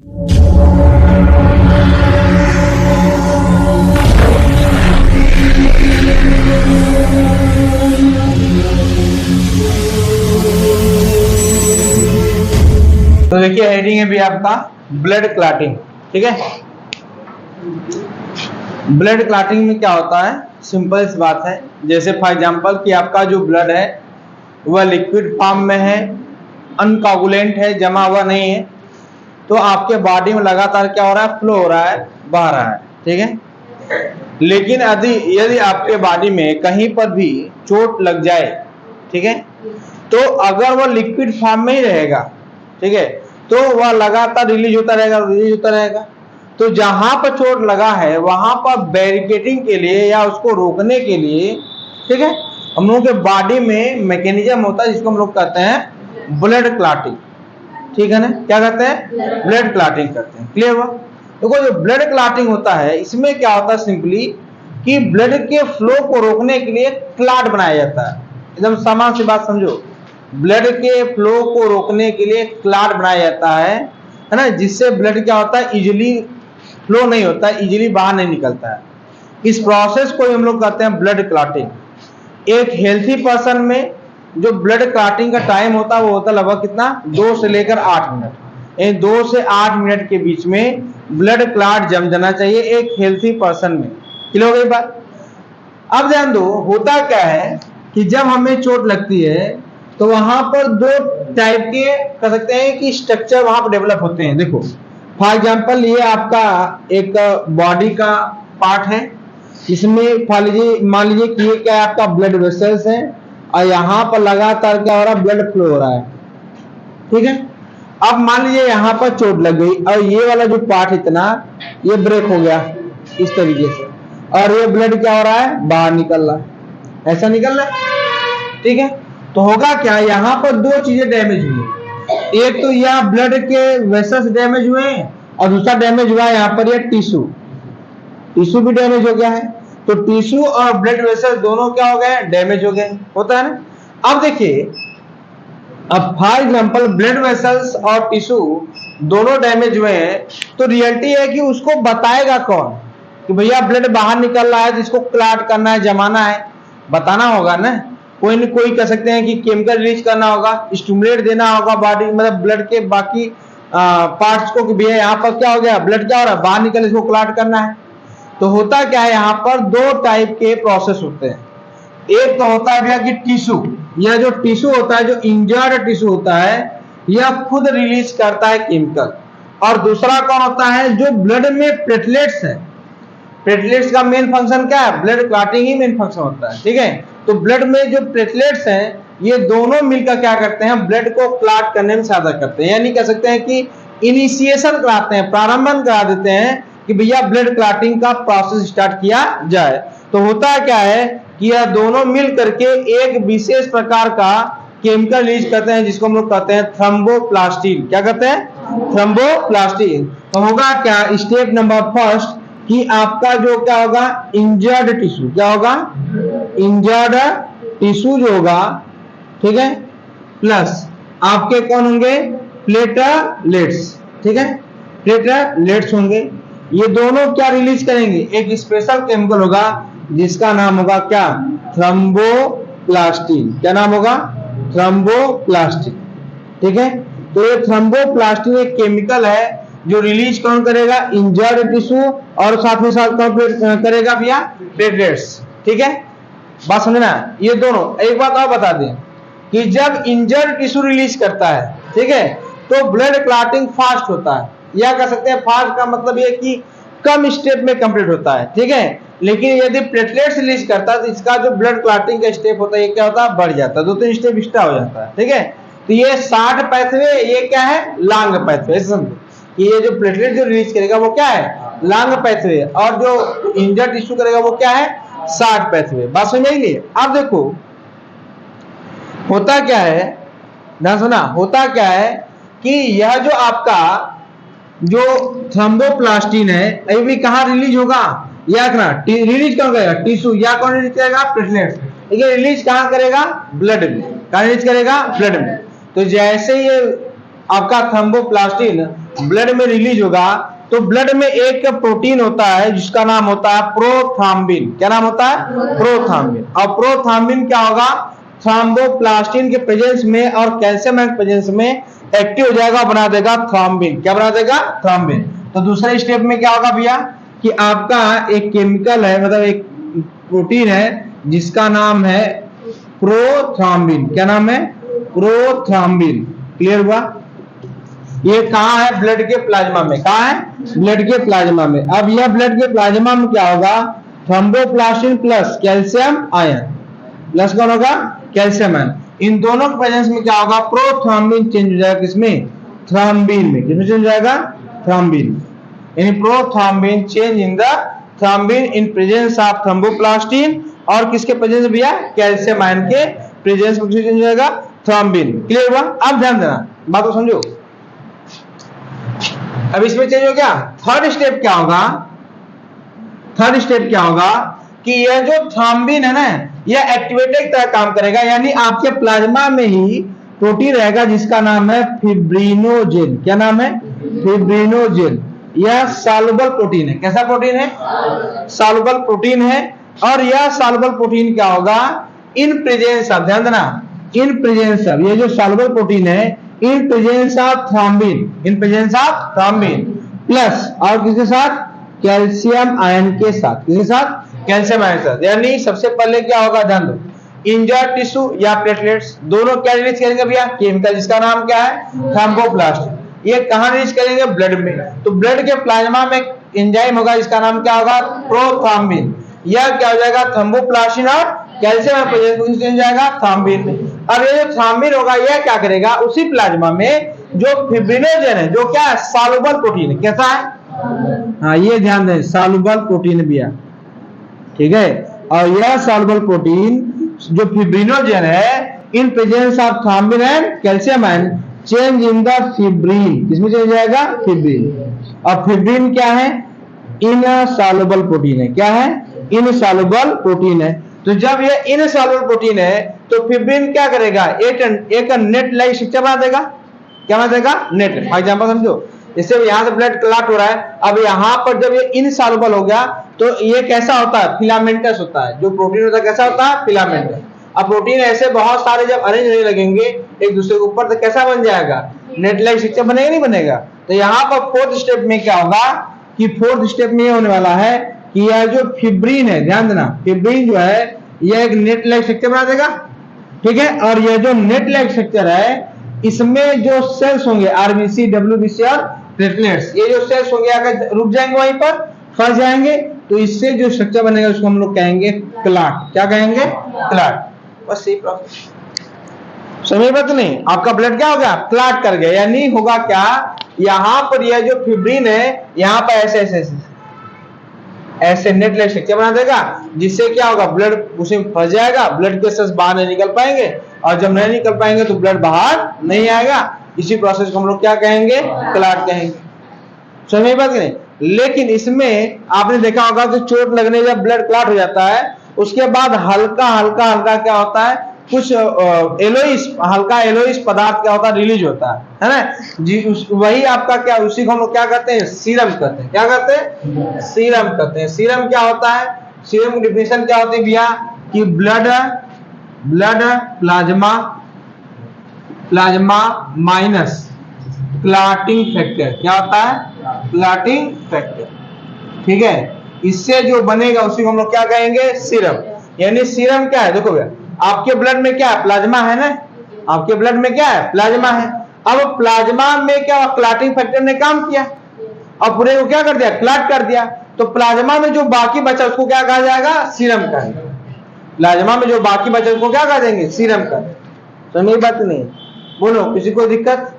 तो देखिए हेडिंग है भी आपका ब्लड क्लॉटिंग। ठीक है, ब्लड क्लॉटिंग में क्या होता है, सिंपल सी बात है। जैसे फॉर एग्जांपल कि आपका जो ब्लड है वह लिक्विड फॉर्म में है, अनकोगुलेंट है, जमा हुआ नहीं है, तो आपके बॉडी में लगातार क्या हो रहा है, फ्लो हो रहा है, बह रहा है। ठीक है, लेकिन यदि आपके बॉडी में कहीं पर भी चोट लग जाए, ठीक है, तो अगर वह लिक्विड फॉर्म में ही रहेगा, ठीक है, तो वह लगातार रिलीज होता रहेगा। तो जहां पर चोट लगा है वहां पर बैरिकेडिंग के लिए या उसको रोकने के लिए, ठीक है, हम लोगों के बॉडी में मैकेनिज्म होता है जिसको हम लोग कहते हैं ब्लड क्लॉटिंग। ठीक है ना, क्या कहते हैं, ब्लड क्लॉटिंग करते हैं। क्लियर हुआ? देखो जो ब्लड क्लॉटिंग होता है इसमें क्या होता है, सिंपली कि ब्लड के फ्लो को रोकने के लिए क्लॉट बनाया जाता है। एकदम सामान्य सी बात समझो, ब्लड के फ्लो को रोकने के लिए क्लॉट बनाया जाता है ना, जिससे ब्लड क्या होता है, इजीली फ्लो नहीं होता है, इजीली बाहर नहीं निकलता है। इस प्रोसेस को हम लोग कहते हैं ब्लड क्लॉटिंग। एक हेल्थी पर्सन में जो ब्लड क्लॉटिंग का टाइम होता है वो होता है लगभग कितना, 2 से लेकर 8 मिनट। इन 2 से 8 मिनट के बीच में ब्लड क्लॉट जम जाना चाहिए एक हेल्थी पर्सन में। क्लियर हो गई बात? अब ध्यान दो, होता क्या है कि जब हमें चोट लगती है तो वहां पर 2 टाइप के कह सकते हैं कि स्ट्रक्चर वहां पर डेवलप होते हैं। देखो फॉर एग्जांपल ये आपका एक बॉडी का पार्ट है, इसमें मान लीजिए कि ये क्या है, आपका ब्लड वेसल्स है और यहाँ पर लगातार क्या हो रहा है, ब्लड फ्लो हो रहा है। ठीक है, अब मान लीजिए यहाँ पर चोट लग गई और ये वाला जो पार्ट इतना ये ब्रेक हो गया इस तरीके से, और ये ब्लड क्या हो रहा है, बाहर निकल रहा है, ऐसा निकल रहा है। ठीक है, तो होगा क्या, यहाँ पर 2 चीजें डैमेज हुई। एक तो यह ब्लड के वेसल्स डैमेज हुए और दूसरा डैमेज हुआ यहाँ पर ये टिश्यू भी डैमेज हो गया है। तो टिश्यू और ब्लड वेसल दोनों क्या हो गए, डैमेज हो गए, होता है ना। अब देखिए, अब फॉर एग्जांपल ब्लड वेसल्स और टिश्यू दोनों डैमेज हुए हैं, तो रियलिटी है कि उसको बताएगा कौन कि भैया ब्लड बाहर निकल रहा है, जिसको क्लॉट करना है, जमाना है, बताना होगा ना। कोई न कोई कह सकते हैं कि केमिकल रिलीज करना होगा, स्टिमुलेट देना होगा बॉडी, मतलब ब्लड के बाकी पार्ट्स को कि भैया यहाँ पर क्या हो गया, ब्लड क्या हो रहा है, बाहर निकल, इसको क्लॉट करना है। तो होता क्या है, यहाँ पर 2 टाइप के प्रोसेस होते हैं। एक तो होता है भैया कि टिश्यू, यह जो टिश्यू होता है, जो इंजर्ड टिश्यू होता है, यह खुद रिलीज करता है केमिकल। और दूसरा कौन होता है, जो ब्लड में प्लेटलेट्स है। प्लेटलेट्स का मेन फंक्शन क्या है, ब्लड क्लॉटिंग ही मेन फंक्शन होता है। ठीक है, तो ब्लड में जो प्लेटलेट्स हैं ये दोनों मिलकर क्या करते हैं, ब्लड को क्लॉट करने में सहायता करते हैं। यानी कह सकते हैं कि इनिशिएशन कराते हैं, प्रारंभन करा देते हैं कि भैया ब्लड क्लॉटिंग का प्रोसेस स्टार्ट किया जाए। तो होता क्या है कि यह दोनों मिल करके एक विशेष प्रकार का केमिकल रिलीज करते हैं जिसको हम लोग कहते हैं थ्रोम्बोप्लास्टिन। क्या कहते हैं, थ्रोम्बोप्लास्टिन। तो होगा क्या, स्टेप नंबर फर्स्ट कि आपका जो क्या होगा, इंजर्ड टिश्यू, क्या होगा, इंजर्ड टिश्यू जो होगा, ठीक है, प्लस आपके कौन होंगे, प्लेटलेट्स। ठीक है, प्लेटलेट्स होंगे, ये दोनों क्या रिलीज करेंगे, एक स्पेशल केमिकल होगा जिसका नाम होगा क्या, थ्रोम्बोप्लास्टिन। क्या नाम होगा, थ्रोम्बोप्लास्टिन। ठीक है, तो ये थ्रोम्बोप्लास्टिन एक केमिकल है जो रिलीज कौन करेगा, इंजर्ड टिश्यू, और साथ में साथ कौन करेगा भैया, प्लेटलेट्स। ठीक है, बात समझना। ये दोनों, एक बात और बता दें कि जब इंजर्ड टिश्यू रिलीज करता है, ठीक है, तो ब्लड क्लॉटिंग फास्ट होता है, या कह सकते हैं फास्ट का मतलब ये कि कम स्टेप में कंप्लीट होता है। ठीक है, लेकिन यदि प्लेटलेट्स रिलीज करता है तो इसका जो ब्लड क्लॉटिंग का स्टेप होता है ये क्या होता है, बढ़ जाता है, 2-3 स्टेप एक्स्ट्रा हो जाता है। ठीक है, तो ये शॉर्ट पैथवे, ये क्या है, लॉन्ग पैथवे। समझो कि ये जो प्लेटलेट जो रिलीज करेगा वो क्या है, लॉन्ग पैथवे, और जो इंजर्ड टिश्यू करेगा वो क्या है, शॉर्ट पैथवे। बात समझ में आई? अब देखो होता क्या है, ध्यान सुना, होता क्या है कि यह जो आपका जो थ्रोम्बोप्लास्टिन है ये भी कहाँ रिलीज होगा, याद रखना, रिलीज कौन करेगा, टिश्यू, या कौन रिलीज करेगा, प्लेटलेट्स। लेकिन रिलीज कहाँ करेगा, ब्लड में। कहाँ रिलीज करेगा, ब्लड में। तो जैसे ये आपका थ्रोम्बोप्लास्टिन ब्लड में रिलीज होगा, तो ब्लड में एक प्रोटीन होता है जिसका नाम होता है प्रोथ्राम्बिन। क्या नाम होता है? प्रोथ्राम्बिन। और प्रोथ्राम्बिन क्या होगा? थ्रोम्बोप्लास्टिन के प्रेजेंस में और कैल्शियम के प्रेजेंस में एक्टिव हो जाएगा, बना देगा थ्रोम्बिन। क्या बना देगा? थ्रोम्बिन। तो दूसरे स्टेप में क्या होगा भैया कि आपका एक केमिकल है, मतलब एक प्रोटीन है जिसका नाम है प्रोथ्राम्बिन। क्या नाम है? प्रोथ्राम्बिन। क्लियर हुआ? ये कहाँ है? ब्लड के प्लाज्मा में। कहाँ है? ब्लड के प्लाज्मा में। अब यह ब्लड के प्लाज्मा में क्या होगा? Thromboplastin plus calcium ion, plus कौन होगा? Calcium ion. इन दोनों के प्रेजेंस में क्या होगा? प्रोथ्राम्बिन चेंज हो जाएगा किसमें? थ्रोम्बिन में। किसमें चेंज हो जाएगा? थ्रोम्बिन। यानी prothrombin change in the thrombin in presence of thromboplastin, और किसके प्रेजेंस में भैया? कैल्शियम आयन के प्रेजेंस में चेंज हो जाएगा थ्रोम्बिन। क्लियर हुआ? अब ध्यान देना, बात को समझो। अब इसमें चेंज हो गया। थर्ड स्टेप क्या होगा? थर्ड स्टेप क्या होगा कि यह जो थ्रोम्बिन है ना, यह एक्टिवेटर की तरह काम करेगा, यानी आपके प्लाज्मा में ही प्रोटीन रहेगा जिसका नाम है फिब्रिनोजेन। क्या नाम है? फिब्रिनोजेन। यह सॉल्युबल प्रोटीन है। कैसा प्रोटीन है? सॉल्युबल प्रोटीन है। और यह सॉल्युबल प्रोटीन क्या होगा? इन प्रेजेंस ऑफ, ध्यान देना, इन प्रेजेंस ऑफ, ये जो सॉल्युबल प्रोटीन है इन presence of thrombin, in presence of thrombin plus और किसके साथ? कैल्शियम आयन के साथ। किसके साथ? कैल्शियम आयन के साथ। यानी सबसे पहले क्या होगा? ध्यान दो, इंजर्ड टिश्यू या प्लेटलेट्स दोनों क्या रिलीज करेंगे भैया? केमिकल जिसका नाम क्या है? थ्रोम्बोप्लास्टिन। ये कहां रिलीज करेंगे? ब्लड में। तो ब्लड के प्लाज्मा में एंजाइम होगा जिसका नाम क्या होगा? प्रोथ्रोम्बिन। यह क्या हो जाएगा? थ्रोम्बोप्लास्टिन और कैल्शियम प्रेजेंस चेंज जाएगा थ्रोम्बिन में। अब ये जो थ्रोम्बिन होगा यह क्या करेगा? उसी प्लाज्मा में जो फिब्रिनोजेन है, जो क्या है? सॉल्युबल प्रोटीन है। कैसा है? हाँ, ये ध्यान दें, सॉल्युबल प्रोटीन भी है, ठीक है। और यह सॉल्युबल प्रोटीन जो फिब्रिनोजेन है इन presence of thrombin and calcium ion change in the fibrin. किसमें चेंज जाएगा? फिब्रिन। और फिब्रिन क्या है? इनसॉल्युबल प्रोटीन है। क्या है? इनसॉल्युबल प्रोटीन है। तो जब ये इनसॉल्युबल प्रोटीन है तो फिब्रिन क्या करेगा? एक नेट लाइक स्ट्रक्चर बना देगा। क्या बना देगा? नेट। फॉर एग्जांपल समझो, इससे यहां से ब्लड क्लॉट हो रहा है, अब यहां पर जब ये इनसॉल्युबल हो गया तो ये कैसा होता है? फिलामेंटस होता है। जो प्रोटीन होता है कैसा होता है? फिलामेंटस। अब प्रोटीन ऐसे बहुत सारे जब अरेंज होने लगेंगे एक दूसरे के ऊपर तो कैसा बन जाएगा? नेट लाइक स्ट्रक्चर बनेगा, नहीं बनेगा? तो यहाँ पर फोर्थ स्टेप में क्या होगा कि फोर्थ स्टेप में ये होने वाला है कि यह जो फिब्रिन है, ध्यान देना, फिब्रिन जो है यह एक नेट लाइक स्ट्रक्चर बना देगा, ठीक है। और यह जो नेट लाइक स्ट्रक्चर है इसमें जो सेल्स होंगे आरबीसी, डब्ल्यूबीसी और प्लेटलेट्स, ये जो सेल्स होंगे अगर रुक जाएंगे वहीं पर, फंस जाएंगे, तो इससे जो स्ट्रक्चर बनेगा उसको हम लोग कहेंगे क्लॉट। क्या कहेंगे? क्लॉट। बस यही प्रोसेस। समझ बात नहीं? आपका ब्लड क्या हो गया? क्लॉट कर गया। यानी होगा क्या? यहां पर यह जो फिब्रिन है यहां पर ऐसे ऐसे ऐसे नेट लाइक स्ट्रक्चर बना देगा, जिससे क्या होगा? ब्लड उसे फंस जाएगा, ब्लड के सेल्स बाहर नहीं निकल पाएंगे, और जब नहीं निकल पाएंगे तो ब्लड बाहर नहीं आएगा। इसी प्रोसेस को हम लोग क्या कहेंगे? क्लॉट कहेंगे। समझ बात नहीं? लेकिन इसमें आपने देखा होगा कि चोट लगने जब ब्लड क्लॉट हो जाता है उसके बाद हल्का हल्का हल्का क्या होता है? कुछ एलोइस, हल्का एलोइस पदार्थ क्या होता है? रिलीज होता है ना जी। वही आपका क्या, उसी को हम लोग क्या कहते हैं? सीरम कहते हैं। क्या कहते हैं? सीरम कहते हैं। सीरम क्या होता है? सीरम की डिफिनेशन क्या होती है भैया कि blood plasma minus clotting factor. क्या होता है? क्लॉटिंग फैक्टर, ठीक है। इससे जो बनेगा उसी को हम लोग क्या कहेंगे? सीरम। यानी सीरम क्या है? देखो भैया, आपके ब्लड में क्या है? प्लाज्मा है ना, आपके ब्लड में क्या है? प्लाज्मा है। अब प्लाज्मा में क्या क्लॉटिंग फैक्टर ने काम किया और पूरे को क्या कर दिया? क्लॉट कर दिया। तो प्लाज्मा में जो बाकी बचा उसको क्या कहा जाएगा? सीरम कहेंगे। प्लाज्मा में जो बाकी बचा उसको क्या कह देंगे? सीरम का। समझ बात नहीं? बोलो, किसी को दिक्कत?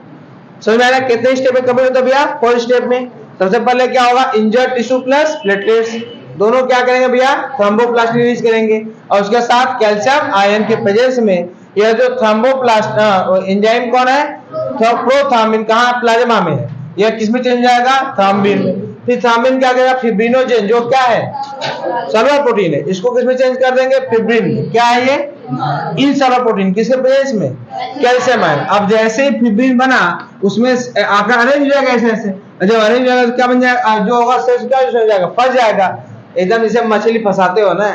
समझ में आ रहा है? कितने स्टेप में कंप्लीट होता है भैया? 4 स्टेप में। सबसे पहले क्या होगा? इंजर्ड टिश्यू प्लस प्लेटलेट्स दोनों क्या करेंगे भैया? थ्रोम्बोप्लास्टिन रिलीज करेंगे, और उसके साथ कैल्शियम आयन के प्रेजेंस में यह जो थ्रोम्बोप्लास्ट एंजाइम कौन है? प्रोथ्रोम्बिन। कहां? प्लाज्मा में है। यह किसमें चेंज जाएगा? थ्रोम्बिन में। फिर थ्रोम्बिन क्या करेगा? फिब्रिनोजेन जो क्या है? सॉल्युबल प्रोटीन है, इसको किसमें चेंज कर देंगे? फिब्रिन में। क्या है ये? इंसॉल्युबल प्रोटीन किसके प्रेजेंस में, कैल्शियम आयन। अब जैसे ही फिब्रिन बना उसमें आकर अरेंज हो जाएगा ऐसे ऐसे, जब अरेंज हो जाएगा तो क्या बन जाएगा, जो होगा सेल्स क्या हो जाएगा, फंस जाएगा। एकदम जैसे मछली फंसाते हो ना,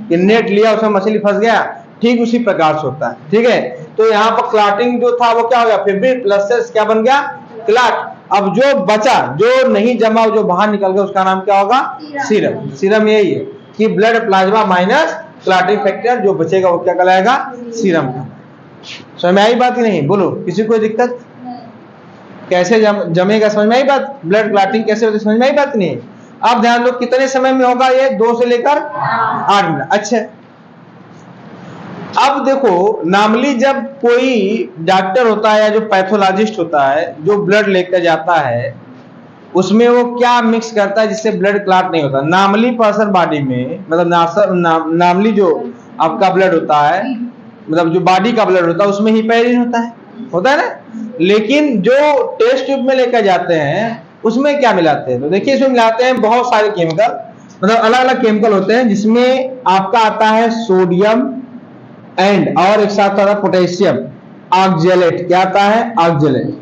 कि नेट लिया उसमें मछली फंस गया, ठीक उसी प्रकार से होता है। ठीक है, तो यहाँ पर क्लॉटिंग जो था वो क्या हो गया, फिब्रिन प्लस सेल्स क्या बन गया, क्लॉट। अब जो बचा, जो नहीं जमा, जो बाहर निकल गया, उसका नाम क्या होगा, सीरम। सीरम यही है कि blood plasma minus clotting factor, जो बचेगा वो क्या कहलाएगा, सीरम का। समझ में आई बात कि नहीं, बोलो किसी को दिक्कत, कैसे जमेगा, समझ में आई बात, ब्लड क्लॉटिंग कैसे होती है, समझ में आई बात नहीं। अब ध्यान दो कितने समय में होगा ये, 2 से लेकर 8 मिनट। अच्छा, अब देखो नॉर्मली जब कोई डॉक्टर होता है या जो पैथोलॉजिस्ट होता है, जो ब्लड लेकर जाता है, उसमें वो क्या मिक्स करता है जिससे ब्लड क्लॉट नहीं होता। नॉर्मली पर्सन बॉडी में, मतलब नॉर्मली जो आपका ब्लड होता है, मतलब जो बॉडी का ब्लड होता है, उसमें हिपैरिन होता है ना। लेकिन जो टेस्ट ट्यूब में लेकर जाते हैं उसमें क्या मिलाते हैं, तो देखिए इसमें मिलाते हैं बहुत सारे केमिकल, मतलब अलग अलग केमिकल होते हैं, जिसमें आपका आता है सोडियम एंड और एक साथ आता है पोटेशियम ऑक्जेलेट। क्या आता है, ऑक्जेलेट,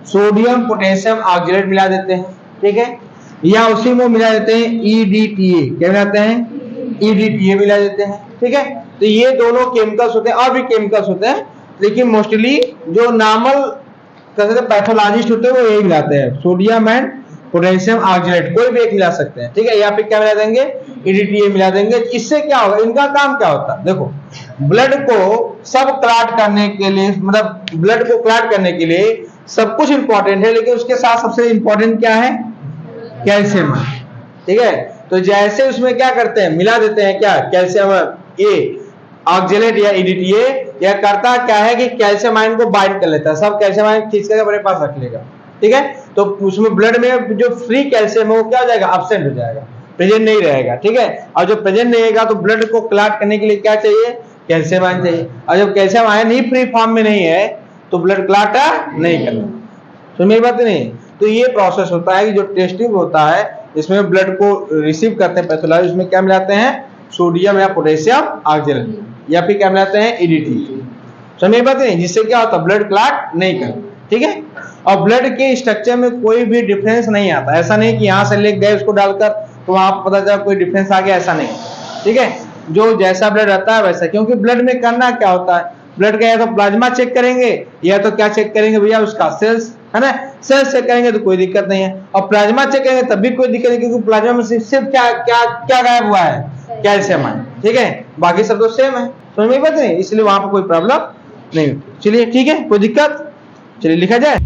सोडियम पोटेशियम ऑक्जेलेट मिला देते हैं। ठीक है, या उसी में मिला देते हैं EDTA। क्या मिलाते हैं, EDTA मिला देते हैं। ठीक है, तो ये दोनों केमिकल्स होते हैं, और भी केमिकल्स होते हैं, लेकिन मोस्टली जो नॉर्मल पैथोलॉजिस्ट होते हैं वो यही मिलाते हैं, सोडियम एंड पोटेशियम ऑक्जेलेट, कोई भी एक मिला सकते हैं। ठीक है, या फिर क्या मिला देंगे, EDTA मिला देंगे। इससे क्या होगा, इनका काम क्या होता है, देखो ब्लड को सब क्लॉट करने के लिए, मतलब ब्लड को क्लॉट करने के लिए सब कुछ इंपॉर्टेंट है, लेकिन उसके साथ सबसे इंपॉर्टेंट क्या है, कैल्शियम। ठीक है, तो जैसे उसमें क्या करते हैं, मिला देते हैं क्या, कैल्शियम ए ऑक्जेलेट या EDTA, यह करता क्या है कि कैल्शियम आयन को बाइंड कर लेता है, सब कैल्शियम आयन खींच कर अपने पास रख लेगा। ठीक है, तो उसमें ब्लड में जो फ्री कैल्शियम है वो क्या हो जाएगा, एब्सेंट हो जाएगा, प्रेजेंट नहीं रहेगा। ठीक है, और जो प्रेजेंट नहीं रहेगा तो ब्लड को क्लॉट करने के लिए क्या चाहिए, कैल्शियम आयन चाहिए। और जब कैल्शियम आयन ही फ्री फॉर्म में नहीं है तो ब्लड क्लॉट नहीं करना। तो मेरी बात नहीं, तो ये प्रोसेस होता है कि जो टेस्ट ट्यूब होता है इसमें ब्लड को रिसीव करते हैं पैथोलॉजिस्ट, उसमें क्या मिलाते हैं, सोडियम या पोटेशियम ऑक्जेलेट, या फिर क्या मिलाते हैं, EDTA। समझ में बात नहीं, जिससे क्या होता है, ब्लड क्लॉट नहीं करता। ठीक है, और ब्लड के स्ट्रक्चर में कोई भी डिफरेंस नहीं आता। ऐसा नहीं कि यहाँ से ले गए उसको डालकर तो वहां पता चला कोई डिफरेंस आ गया, ऐसा नहीं। ठीक है, जो जैसा ब्लड रहता है वैसा, क्योंकि ब्लड में करना क्या होता है, ब्लड का या तो प्लाज्मा चेक करेंगे या तो क्या चेक करेंगे भैया, उसका सेल्स, है ना, सेल्स चेक करेंगे तो कोई दिक्कत नहीं है, और प्लाज्मा चेक करेंगे तब भी कोई दिक्कत नहीं, क्योंकि प्लाज्मा में सिर्फ क्या क्या क्या गायब हुआ है, कैल्शियम आयन। ठीक है, बाकी सब तो सेम है। समझ में बात नहीं, इसलिए वहां पर कोई प्रॉब्लम नहीं होती। चलिए ठीक है, कोई दिक्कत, चलिए लिखा जाए।